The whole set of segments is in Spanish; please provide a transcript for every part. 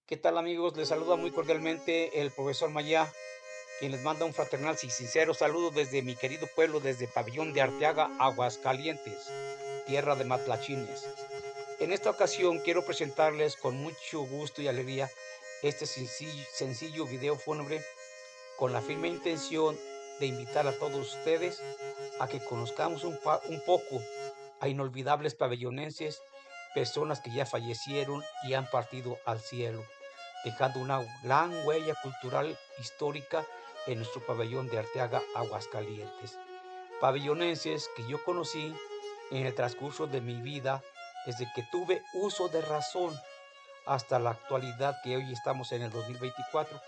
¿Qué tal amigos? Les saluda muy cordialmente el profesor Mayá, quien les manda un fraternal y sincero saludo desde mi querido pueblo, desde Pabellón de Arteaga, Aguascalientes, tierra de matlachines. En esta ocasión quiero presentarles con mucho gusto y alegría este sencillo video fúnebre con la firme intención de invitar a todos ustedes a que conozcamos un poco a inolvidables pabellonenses, personas que ya fallecieron y han partido al cielo, dejando una gran huella cultural histórica en nuestro pabellón de Arteaga, Aguascalientes. Pabellonenses que yo conocí en el transcurso de mi vida desde que tuve uso de razón hasta la actualidad que hoy estamos en el 2024.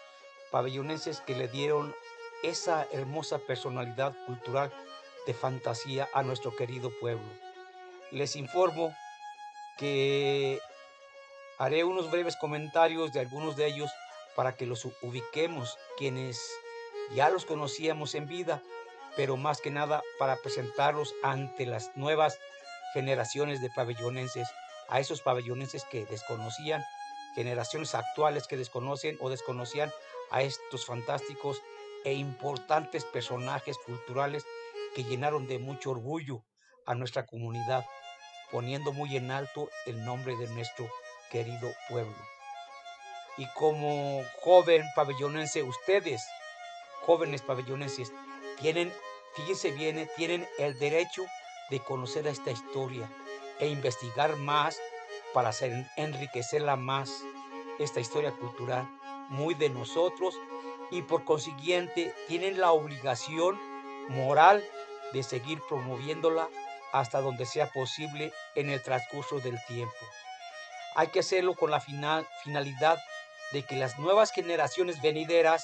Pabellonenses que le dieron esa hermosa personalidad cultural de fantasía a nuestro querido pueblo. Les informo que haré unos breves comentarios de algunos de ellos para que los ubiquemos, quienes ya los conocíamos en vida, pero más que nada para presentarlos ante las nuevas generaciones de pabellonenses, a esos pabellonenses que desconocían, generaciones actuales que desconocen o desconocían a estos fantásticos e importantes personajes culturales que llenaron de mucho orgullo a nuestra comunidad, poniendo muy en alto el nombre de nuestro querido pueblo. Y como joven pabellonense, ustedes, jóvenes pabellonenses, tienen, fíjense bien, tienen el derecho de conocer esta historia e investigar más para enriquecerla más, esta historia cultural muy de nosotros, y por consiguiente tienen la obligación moral de seguir promoviéndola hasta donde sea posible en el transcurso del tiempo. Hay que hacerlo con la finalidad de que las nuevas generaciones venideras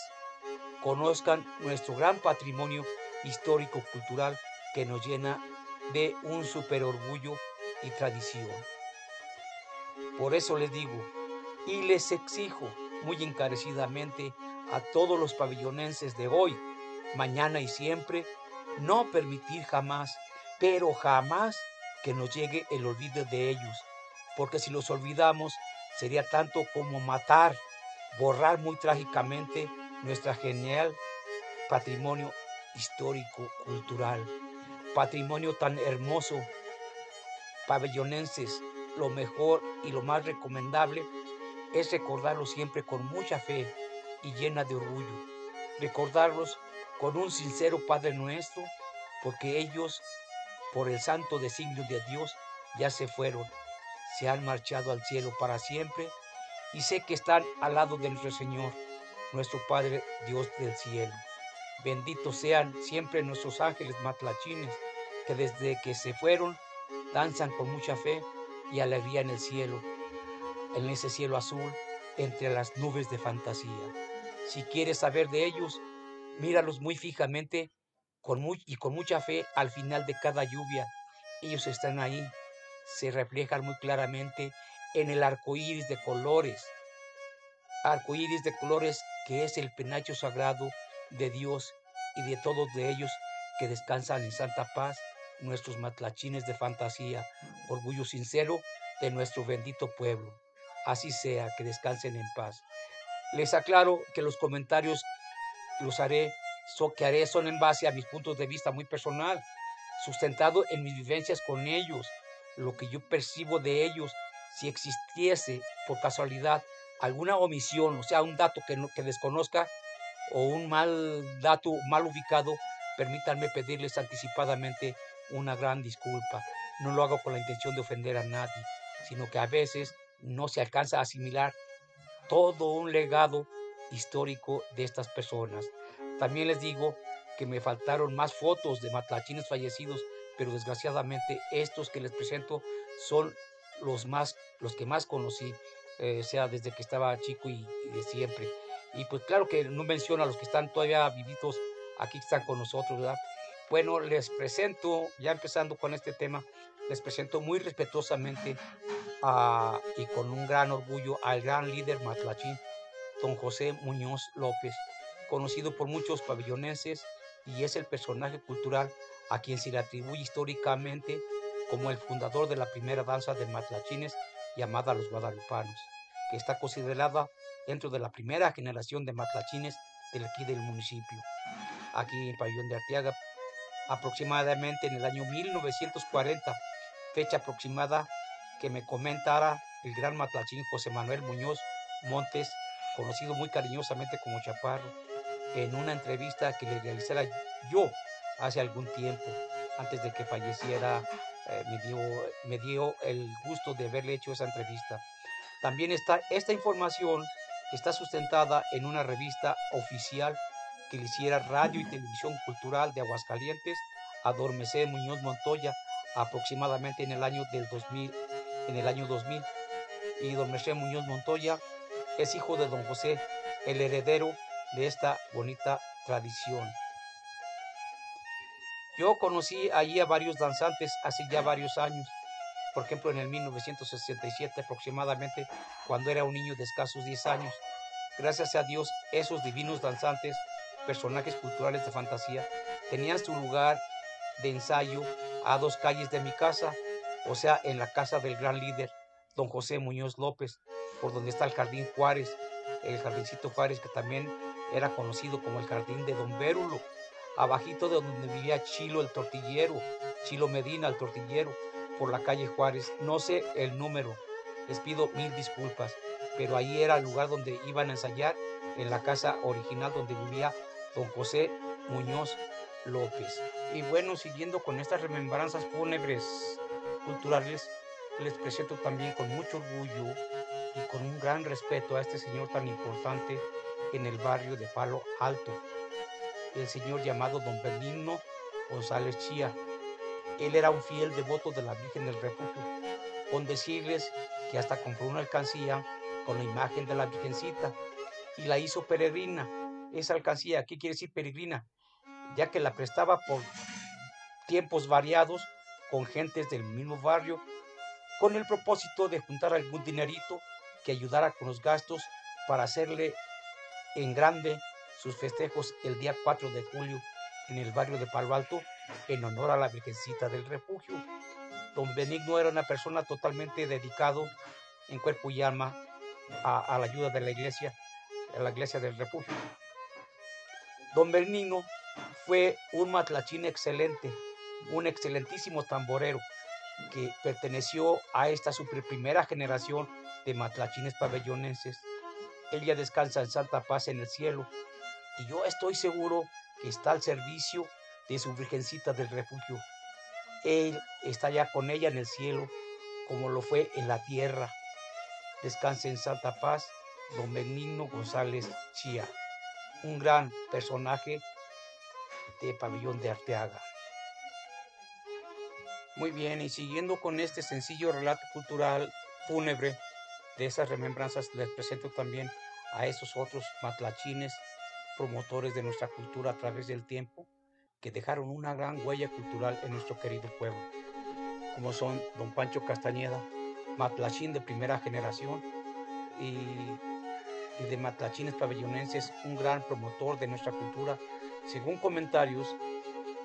conozcan nuestro gran patrimonio histórico-cultural que nos llena de un super orgullo y tradición. Por eso les digo y les exijo muy encarecidamente a todos los pabellonenses de hoy, mañana y siempre, no permitir jamás, pero jamás, que nos llegue el olvido de ellos, porque si los olvidamos sería tanto como matar, borrar muy trágicamente nuestra genial patrimonio histórico, cultural, patrimonio tan hermoso, pabellonenses. Lo mejor y lo más recomendable es recordarlos siempre con mucha fe y llena de orgullo, recordarlos con un sincero Padre Nuestro, porque ellos, por el santo designio de Dios, ya se fueron, se han marchado al cielo para siempre, y sé que están al lado de nuestro Señor, nuestro Padre Dios del cielo. Benditos sean siempre nuestros ángeles matlachines, que desde que se fueron, danzan con mucha fe y alegría en el cielo, en ese cielo azul, entre las nubes de fantasía. Si quieres saber de ellos, míralos muy fijamente y con mucha fe al final de cada lluvia. Ellos están ahí, se reflejan muy claramente en el arco iris de colores que es el penacho sagrado de Dios y de todos de ellos que descansan en santa paz, nuestros matlachines de fantasía, orgullo sincero de nuestro bendito pueblo. Así sea, que descansen en paz. Les aclaro que los comentarios que haré son en base a mis puntos de vista muy personal, sustentado en mis vivencias con ellos, lo que yo percibo de ellos. Si existiese por casualidad alguna omisión, o sea, un dato que desconozca o un mal dato mal ubicado, permítanme pedirles anticipadamente una gran disculpa. No lo hago con la intención de ofender a nadie, sino que a veces no se alcanza a asimilar todo un legado histórico de estas personas. También les digo que me faltaron más fotos de matlachines fallecidos, pero desgraciadamente estos que les presento son los que más conocí, sea desde que estaba chico y de siempre. Y pues claro que no menciono a los que están todavía vivitos aquí, que están con nosotros, ¿verdad? Bueno, les presento, ya empezando con este tema, les presento muy respetuosamente y con un gran orgullo al gran líder matlachín, don José Muñoz López, conocido por muchos pabellonenses, y es el personaje cultural a quien se le atribuye históricamente como el fundador de la primera danza de matlachines llamada Los Guadalupanos. que está considerada dentro de la primera generación de matlachines de aquí del municipio. Aquí en Pabellón de Arteaga, aproximadamente en el año 1940, fecha aproximada que me comentara el gran matlachín José Manuel Muñoz Montes, conocido muy cariñosamente como Chaparro, en una entrevista que le realizara yo hace algún tiempo, antes de que falleciera. Me dio el gusto de haberle hecho esa entrevista. También esta información está sustentada en una revista oficial que le hiciera Radio y Televisión Cultural de Aguascalientes a don Merced Muñoz Montoya, aproximadamente en el año 2000. Y don Merced Muñoz Montoya es hijo de don José, el heredero de esta bonita tradición. Yo conocí allí a varios danzantes hace ya varios años, por ejemplo en el 1967 aproximadamente, cuando era un niño de escasos 10 años. Gracias a Dios, esos divinos danzantes, personajes culturales de fantasía, tenían su lugar de ensayo a 2 calles de mi casa, o sea, en la casa del gran líder, don José Muñoz López, por donde está el Jardín Juárez, el Jardincito Juárez, que también era conocido como el Jardín de Don Vérulo, abajito de donde vivía Chilo el tortillero, Chilo Medina el tortillero, por la calle Juárez. No sé el número, les pido mil disculpas, pero ahí era el lugar donde iban a ensayar, en la casa original donde vivía don José Muñoz López. Y bueno, siguiendo con estas remembranzas fúnebres culturales, les presento también con mucho orgullo y con un gran respeto a este señor tan importante en el barrio de Palo Alto, el señor llamado don Benigno González Chía. Él era un fiel devoto de la Virgen del Refugio, con decirles que hasta compró una alcancía con la imagen de la Virgencita y la hizo peregrina. Esa alcancía, ¿qué quiere decir peregrina? Ya que la prestaba por tiempos variados con gentes del mismo barrio, con el propósito de juntar algún dinerito que ayudara con los gastos para hacerle en grande sus festejos el día 4 de julio en el barrio de Palo Alto, en honor a la Virgencita del Refugio. Don Benigno era una persona totalmente dedicado en cuerpo y alma a la ayuda de la iglesia del Refugio. Don Benigno fue un matlachín excelente, un excelentísimo tamborero que perteneció a esta su primera generación de matlachines pabellonenses. Él ya descansa en santa paz en el cielo y yo estoy seguro que está al servicio de su Virgencita del Refugio. Él está ya con ella en el cielo, como lo fue en la tierra. Descanse en santa paz, don Benigno González Chía, un gran personaje de Pabellón de Arteaga. Muy bien, y siguiendo con este sencillo relato cultural fúnebre de esas remembranzas, les presento también a esos otros matlachines, promotores de nuestra cultura a través del tiempo, que dejaron una gran huella cultural en nuestro querido pueblo, como son don Pancho Castañeda, matlachín de primera generación y de matlachines pabellonenses, un gran promotor de nuestra cultura. Según comentarios,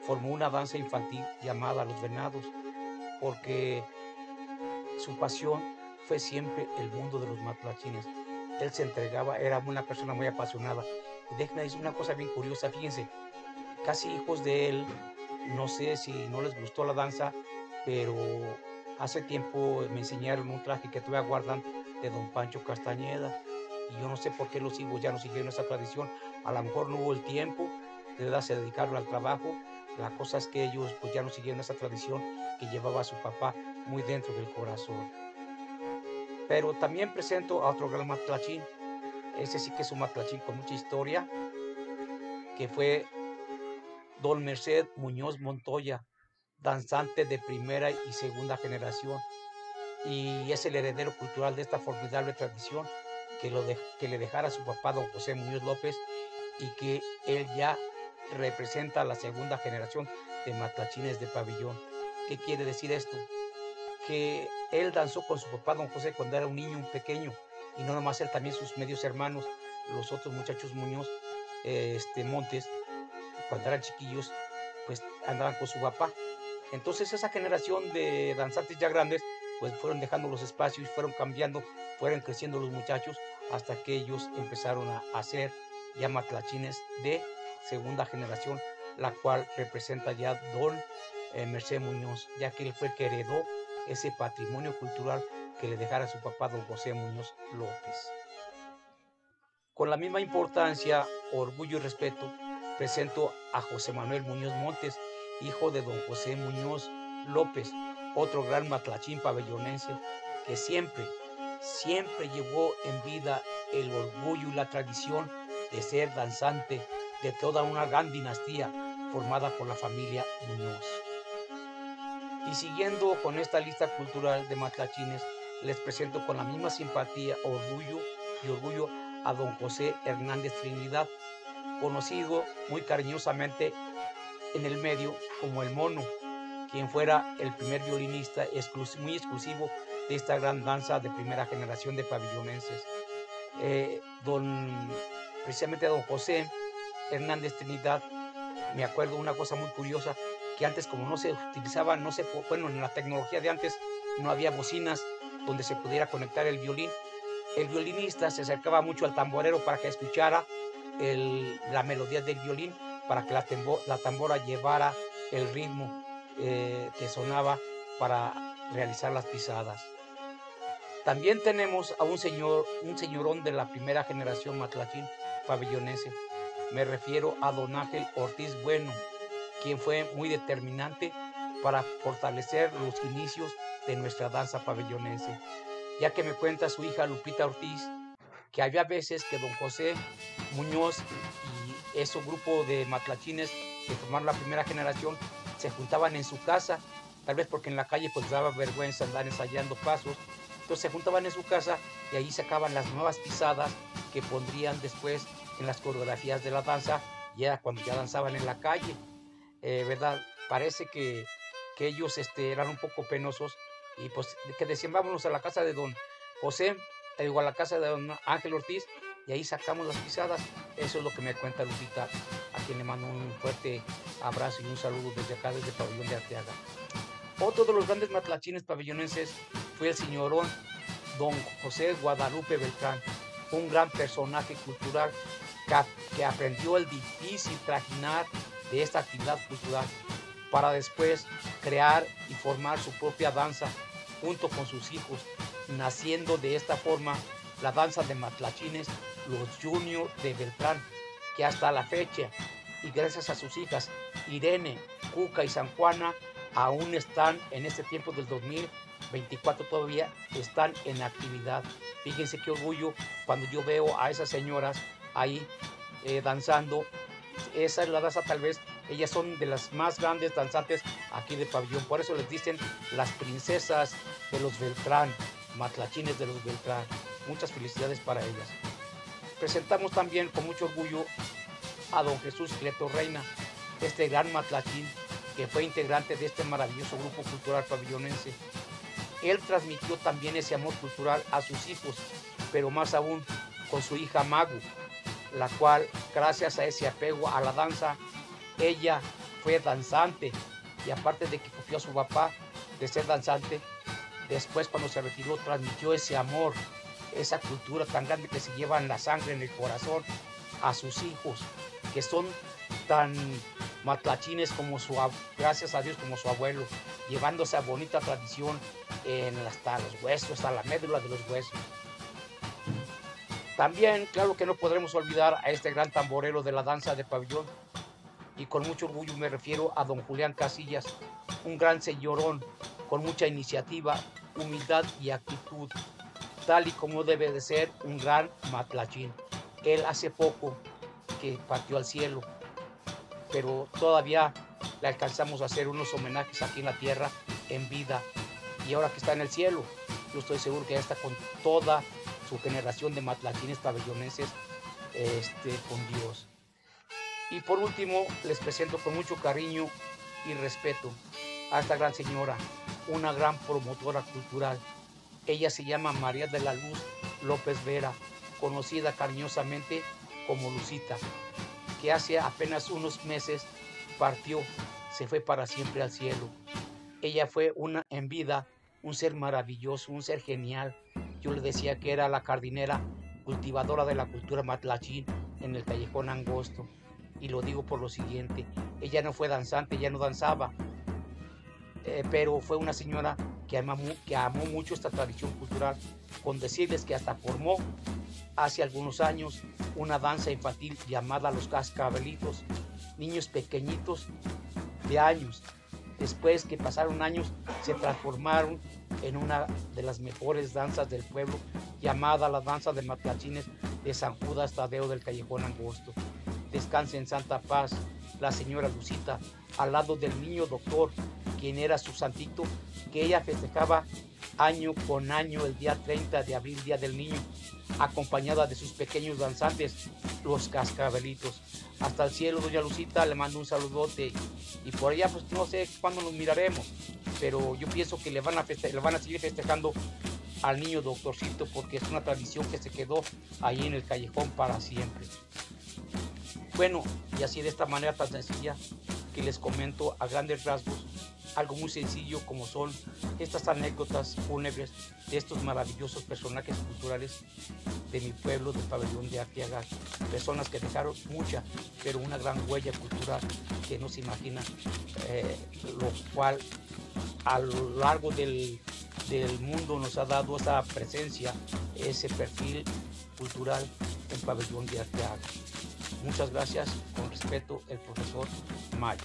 formó una danza infantil llamada Los Venados, porque su pasión fue siempre el mundo de los matlachines. Él se entregaba, era una persona muy apasionada. Y déjenme decir una cosa bien curiosa, fíjense, casi hijos de él, no sé si no les gustó la danza, pero hace tiempo me enseñaron un traje que todavía guardan de don Pancho Castañeda, y yo no sé por qué los hijos ya no siguieron esa tradición. A lo mejor no hubo el tiempo, se dedicaron al trabajo. La cosa es que ellos pues ya no siguieron esa tradición que llevaba a su papá muy dentro del corazón. Pero también presento a otro gran matlachín, ese sí que es un matlachín con mucha historia, que fue don Merced Muñoz Montoya, danzante de primera y segunda generación, y es el heredero cultural de esta formidable tradición que le dejara a su papá don José Muñoz López, y que él ya representa a la segunda generación de matlachines de pabellón. ¿Qué quiere decir esto? Que él danzó con su papá don José cuando era un niño, un pequeño, y no nomás él, también sus medios hermanos, los otros muchachos Muñoz Montes, cuando eran chiquillos, pues andaban con su papá. Entonces esa generación de danzantes ya grandes pues fueron dejando los espacios, fueron cambiando, fueron creciendo los muchachos, hasta que ellos empezaron a hacer ya matlachines de segunda generación, la cual representa ya don Merced Muñoz, ya que él fue el que heredó ese patrimonio cultural que le dejara su papá, don José Muñoz López. Con la misma importancia, orgullo y respeto, presento a José Manuel Muñoz Montes, hijo de don José Muñoz López, otro gran matlachín pabellonense que siempre llevó en vida el orgullo y la tradición de ser danzante de toda una gran dinastía formada por la familia Muñoz. Y siguiendo con esta lista cultural de matlachines, les presento con la misma simpatía, orgullo a don José Hernández Trinidad, conocido muy cariñosamente en el medio como el Mono, quien fuera el primer violinista muy exclusivo de esta gran danza de primera generación de pabellonenses. Precisamente don José Hernández Trinidad, me acuerdo una cosa muy curiosa, que antes como no se utilizaba, en la tecnología de antes no había bocinas donde se pudiera conectar el violín. El violinista se acercaba mucho al tamborero para que escuchara la melodía del violín, para que la tambora llevara el ritmo que sonaba para realizar las pisadas. También tenemos a un señorón de la primera generación matlachín pabellonense. Me refiero a don Ángel Ortiz Bueno, quien fue muy determinante para fortalecer los inicios de nuestra danza pabellonense, ya que me cuenta su hija Lupita Ortiz que había veces que don José Muñoz y ese grupo de matlachines que formaron la primera generación se juntaban en su casa, tal vez porque en la calle pues daba vergüenza andar ensayando pasos, entonces se juntaban en su casa y ahí sacaban las nuevas pisadas que pondrían después en las coreografías de la danza, y era cuando ya danzaban en la calle, ¿verdad? Parece que ellos eran un poco penosos y pues que decían vámonos a la casa de don José, a la casa de don Ángel Ortiz, y ahí sacamos las pisadas. Eso es lo que me cuenta Lupita, a quien le mando un fuerte abrazo y un saludo desde acá, desde Pabellón de Arteaga. Otro de los grandes matlachines pabellonenses fue el señorón don José Guadalupe Beltrán, un gran personaje cultural que aprendió el difícil trajinar de esta actividad cultural para después crear y formar su propia danza junto con sus hijos, naciendo de esta forma la danza de matlachines, los Junior de Beltrán, que hasta la fecha, y gracias a sus hijas Irene, Cuca y San Juana, aún están en este tiempo del 2024, todavía están en actividad. Fíjense qué orgullo cuando yo veo a esas señoras ahí danzando. Esa es la danza, tal vez ellas son de las más grandes danzantes aquí de Pabellón, por eso les dicen las princesas de los Beltrán, matlachines de los Beltrán. Muchas felicidades para ellas. Presentamos también con mucho orgullo a don Jesús Cleto Reina, este gran matlachín que fue integrante de este maravilloso grupo cultural pabellonense. Él transmitió también ese amor cultural a sus hijos, pero más aún con su hija Magu, la cual, gracias a ese apego a la danza, ella fue danzante, y aparte de que copió a su papá de ser danzante, después cuando se retiró transmitió ese amor, esa cultura tan grande que se lleva en la sangre, en el corazón, a sus hijos, que son tan matlachines como gracias a Dios, como su abuelo, llevando esa bonita tradición hasta los huesos, hasta la médula de los huesos. También, claro que no podremos olvidar a este gran tamborero de la danza de pabellón, y con mucho orgullo me refiero a don Julián Casillas, un gran señorón con mucha iniciativa, humildad y actitud, tal y como debe de ser un gran matlachín. Él hace poco que partió al cielo, pero todavía le alcanzamos a hacer unos homenajes aquí en la tierra en vida, y ahora que está en el cielo, yo estoy seguro que ya está con toda su generación de matlachines pabellonenses con Dios. Y por último, les presento con mucho cariño y respeto a esta gran señora, una gran promotora cultural. Ella se llama María de la Luz López Vera, conocida cariñosamente como Lucita, que hace apenas unos meses partió, se fue para siempre al cielo. Ella fue en vida un ser maravilloso, un ser genial. Yo le decía que era la jardinera cultivadora de la cultura matlachín en el Callejón Angosto. Y lo digo por lo siguiente, ella no fue danzante, ella no danzaba, pero fue una señora que amó mucho esta tradición cultural, con decirles que hasta formó hace algunos años una danza infantil llamada Los Cascabelitos, niños pequeñitos de años. Después que pasaron años, se transformaron en una de las mejores danzas del pueblo, llamada la danza de matlachines de San Judas Tadeo del Callejón Angosto. Descanse en santa paz la señora Lucita, al lado del niño doctor, quien era su santito, que ella festejaba año con año el día 30 de abril, Día del Niño, acompañada de sus pequeños danzantes, los cascabelitos. Hasta el cielo, doña Lucita, le mando un saludote, y por allá pues no sé cuándo nos miraremos, pero yo pienso que le van a seguir festejando al niño doctorcito, porque es una tradición que se quedó ahí en el callejón para siempre. Bueno, y así de esta manera tan sencilla que les comento a grandes rasgos algo muy sencillo como son estas anécdotas fúnebres de estos maravillosos personajes culturales de mi pueblo, del Pabellón de Arteaga, personas que dejaron mucha, pero una gran huella cultural que no se imagina, lo cual a lo largo del mundo nos ha dado esa presencia, ese perfil cultural en Pabellón de Arteaga. Muchas gracias, con respeto, el profesor Mayo.